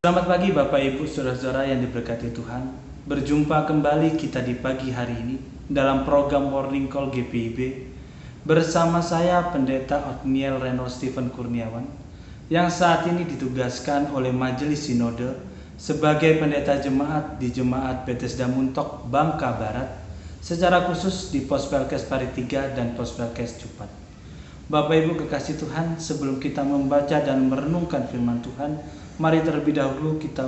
Selamat pagi Bapak Ibu Saudara-saudara yang diberkati Tuhan. Berjumpa kembali kita di pagi hari ini dalam program Morning Call GPIB bersama saya Pendeta Othniel Reno Stephen Kurniawan yang saat ini ditugaskan oleh Majelis Sinode sebagai pendeta jemaat di Jemaat Bethesda Muntok, Bangka Barat, secara khusus di Pospelkes Paritiga dan Pospelkes Cupat. Bapak Ibu kekasih Tuhan, sebelum kita membaca dan merenungkan firman Tuhan, mari terlebih dahulu kita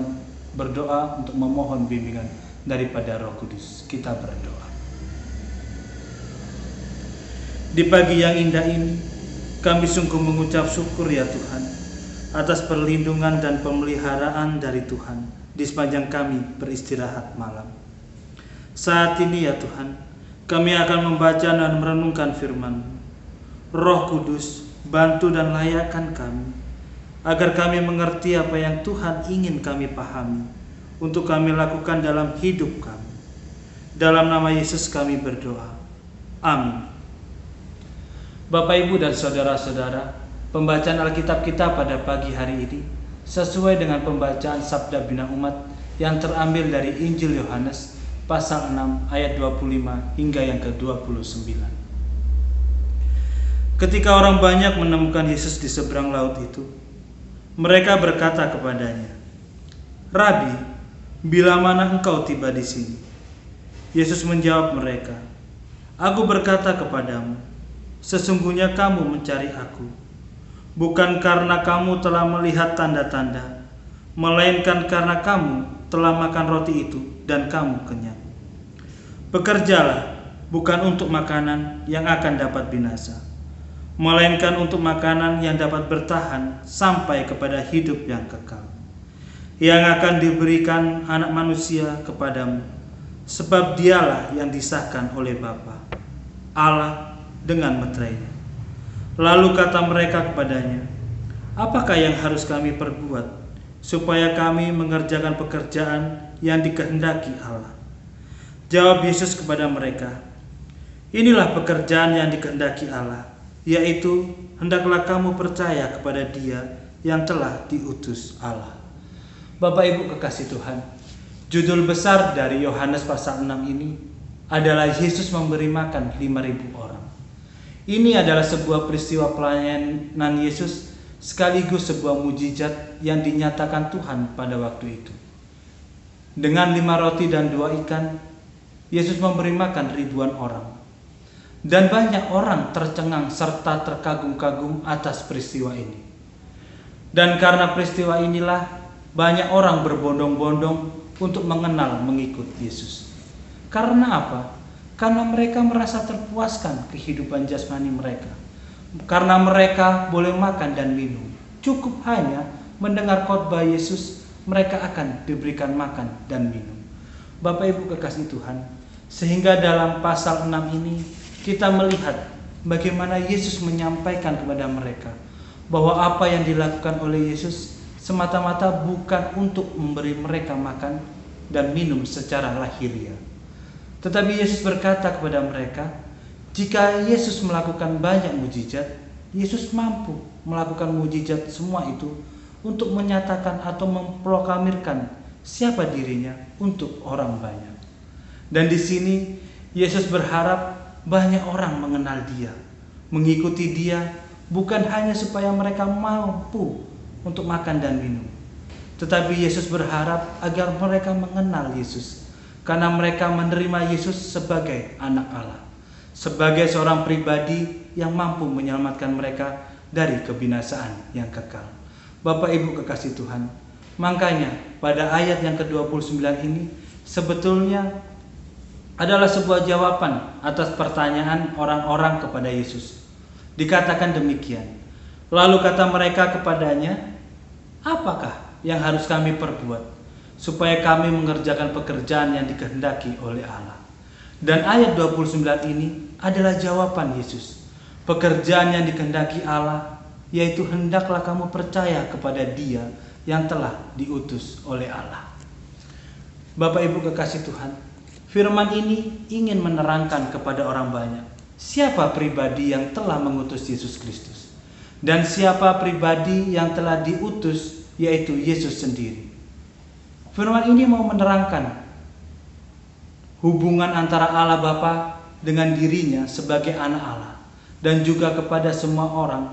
berdoa untuk memohon bimbingan daripada Roh Kudus. Kita berdoa. Di pagi yang indah ini, kami sungguh mengucap syukur ya Tuhan atas perlindungan dan pemeliharaan dari Tuhan di sepanjang kami beristirahat malam. Saat ini ya Tuhan, kami akan membaca dan merenungkan firman-Mu. Roh Kudus, bantu dan layakkan kami agar kami mengerti apa yang Tuhan ingin kami pahami untuk kami lakukan dalam hidup kami. Dalam nama Yesus kami berdoa. Amin. Bapak Ibu dan saudara-saudara, pembacaan Alkitab kita pada pagi hari ini sesuai dengan pembacaan Sabda Bina Umat yang terambil dari Injil Yohanes pasal 6 ayat 25 hingga yang ke-29. Ketika orang banyak menemukan Yesus di seberang laut itu, mereka berkata kepadanya, "Rabi, bila mana engkau tiba di sini?" Yesus menjawab mereka, "Aku berkata kepadamu, sesungguhnya kamu mencari Aku, bukan karena kamu telah melihat tanda-tanda, melainkan karena kamu telah makan roti itu dan kamu kenyang. Bekerjalah bukan untuk makanan yang akan dapat binasa, melainkan untuk makanan yang dapat bertahan sampai kepada hidup yang kekal, yang akan diberikan Anak Manusia kepadamu, sebab Dialah yang disahkan oleh Bapa, Allah dengan meterainya." Lalu kata mereka kepadanya, "Apakah yang harus kami perbuat supaya kami mengerjakan pekerjaan yang dikehendaki Allah?" Jawab Yesus kepada mereka, "Inilah pekerjaan yang dikehendaki Allah, yaitu hendaklah kamu percaya kepada Dia yang telah diutus Allah." Bapak Ibu kekasih Tuhan, judul besar dari Yohanes pasal 6 ini adalah Yesus memberi makan 5.000 orang. Ini adalah sebuah peristiwa pelayanan Yesus sekaligus sebuah mujizat yang dinyatakan Tuhan pada waktu itu. Dengan 5 roti dan 2 ikan, Yesus memberi makan ribuan orang. Dan banyak orang tercengang serta terkagum-kagum atas peristiwa ini. Dan karena peristiwa inilah banyak orang berbondong-bondong untuk mengenal mengikut Yesus. Karena apa? Karena mereka merasa terpuaskan kehidupan jasmani mereka. Karena mereka boleh makan dan minum. Cukup hanya mendengar khotbah Yesus, mereka akan diberikan makan dan minum. Bapak Ibu kekasih Tuhan, sehingga dalam pasal 6 ini kita melihat bagaimana Yesus menyampaikan kepada mereka bahwa apa yang dilakukan oleh Yesus semata-mata bukan untuk memberi mereka makan dan minum secara lahiriah. Tetapi Yesus berkata kepada mereka, jika Yesus melakukan banyak mujizat, Yesus mampu melakukan mujizat semua itu untuk menyatakan atau memproklamirkan siapa dirinya untuk orang banyak. Dan di sini Yesus berharap banyak orang mengenal Dia, mengikuti Dia, bukan hanya supaya mereka mampu untuk makan dan minum, tetapi Yesus berharap agar mereka mengenal Yesus, karena mereka menerima Yesus sebagai anak Allah, sebagai seorang pribadi yang mampu menyelamatkan mereka dari kebinasaan yang kekal. Bapak Ibu kekasih Tuhan, makanya pada ayat yang ke-29 ini sebetulnya adalah sebuah jawaban atas pertanyaan orang-orang kepada Yesus. Dikatakan demikian, lalu kata mereka kepadanya, "Apakah yang harus kami perbuat supaya kami mengerjakan pekerjaan yang dikehendaki oleh Allah?" Dan ayat 29 ini adalah jawaban Yesus. Pekerjaan yang dikehendaki Allah yaitu hendaklah kamu percaya kepada Dia yang telah diutus oleh Allah. Bapak Ibu kekasih Tuhan, firman ini ingin menerangkan kepada orang banyak siapa pribadi yang telah mengutus Yesus Kristus dan siapa pribadi yang telah diutus, yaitu Yesus sendiri. Firman ini mau menerangkan hubungan antara Allah Bapa dengan dirinya sebagai anak Allah, dan juga kepada semua orang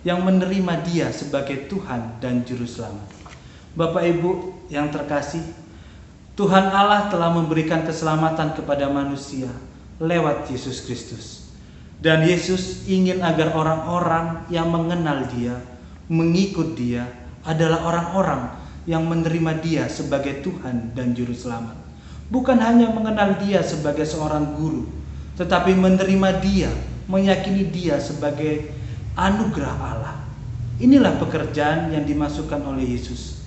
yang menerima Dia sebagai Tuhan dan Juru Selamat. Bapak Ibu yang terkasih, Tuhan Allah telah memberikan keselamatan kepada manusia lewat Yesus Kristus. Dan Yesus ingin agar orang-orang yang mengenal Dia, mengikut Dia, adalah orang-orang yang menerima Dia sebagai Tuhan dan Juru Selamat. Bukan hanya mengenal Dia sebagai seorang guru, tetapi menerima Dia, meyakini Dia sebagai anugerah Allah. Inilah pekerjaan yang dimasukkan oleh Yesus.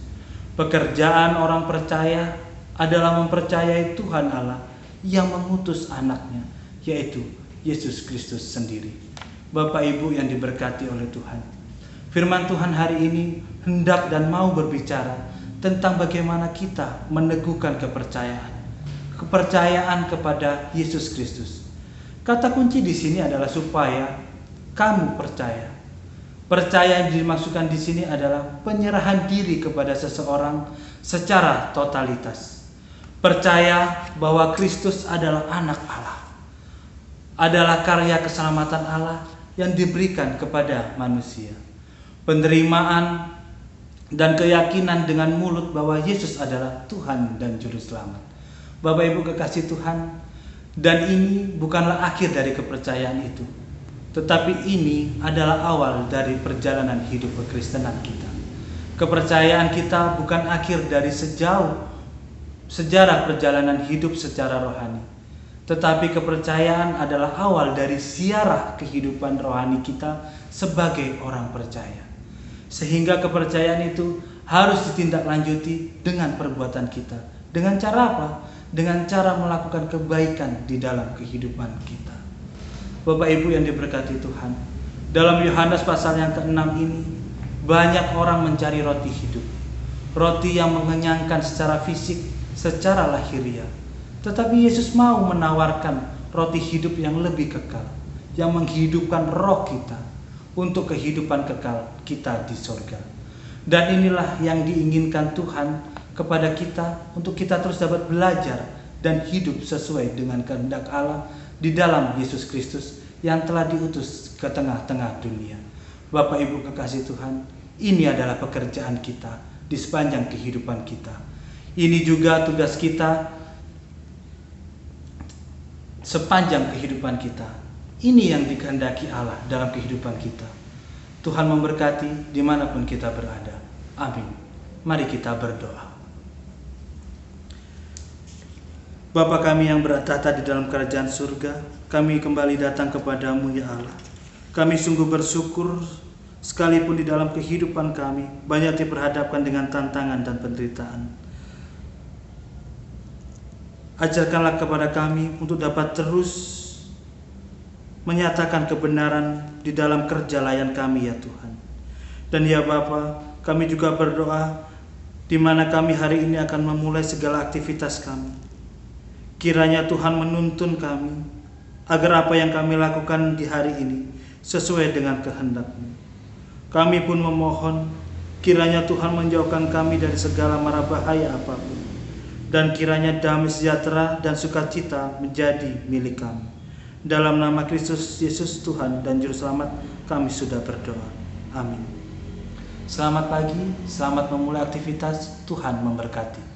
Pekerjaan orang percaya adalah mempercayai Tuhan Allah yang mengutus anaknya, yaitu Yesus Kristus sendiri. Bapak Ibu yang diberkati oleh Tuhan, firman Tuhan hari ini hendak dan mau berbicara tentang bagaimana kita meneguhkan kepercayaan kepada Yesus Kristus. Kata kunci di sini adalah supaya kamu percaya. Percaya yang dimaksudkan di sini adalah penyerahan diri kepada seseorang secara totalitas. Percaya bahwa Kristus adalah anak Allah, adalah karya keselamatan Allah yang diberikan kepada manusia. Penerimaan dan keyakinan dengan mulut bahwa Yesus adalah Tuhan dan Juru Selamat. Bapak Ibu kekasih Tuhan, dan ini bukanlah akhir dari kepercayaan itu, tetapi ini adalah awal dari perjalanan hidup kekristenan kita. Kepercayaan kita bukan akhir dari sejauh sejarah perjalanan hidup secara rohani, tetapi kepercayaan adalah awal dari ziarah kehidupan rohani kita sebagai orang percaya. Sehingga kepercayaan itu harus ditindaklanjuti dengan perbuatan kita. Dengan cara apa? Dengan cara melakukan kebaikan di dalam kehidupan kita. Bapak Ibu yang diberkati Tuhan, dalam Yohanes pasal yang ke-6 ini, banyak orang mencari roti hidup, roti yang mengenyangkan secara fisik, secara lahiriah. Tetapi Yesus mau menawarkan roti hidup yang lebih kekal, yang menghidupkan roh kita untuk kehidupan kekal kita di sorga. Dan inilah yang diinginkan Tuhan kepada kita, untuk kita terus dapat belajar dan hidup sesuai dengan kehendak Allah di dalam Yesus Kristus yang telah diutus ke tengah-tengah dunia. Bapak Ibu kekasih Tuhan, ini adalah pekerjaan kita di sepanjang kehidupan kita. Ini juga tugas kita sepanjang kehidupan kita. Ini yang dikehendaki Allah dalam kehidupan kita. Tuhan memberkati dimanapun kita berada. Amin. Mari kita berdoa. Bapa kami yang bertahta di dalam kerajaan surga, kami kembali datang kepadamu ya Allah. Kami sungguh bersyukur sekalipun di dalam kehidupan kami banyak diperhadapkan dengan tantangan dan penderitaan. Ajarkanlah kepada kami untuk dapat terus menyatakan kebenaran di dalam kerja layan kami ya Tuhan. Dan ya Bapa, kami juga berdoa di mana kami hari ini akan memulai segala aktivitas kami. Kiranya Tuhan menuntun kami agar apa yang kami lakukan di hari ini sesuai dengan kehendak-Mu. Kami pun memohon kiranya Tuhan menjauhkan kami dari segala mara bahaya apapun, dan kiranya damai sejahtera dan sukacita menjadi milik kami. Dalam nama Kristus Yesus Tuhan dan Juru Selamat kami sudah berdoa. Amin. Selamat pagi, selamat memulai aktivitas. Tuhan memberkati.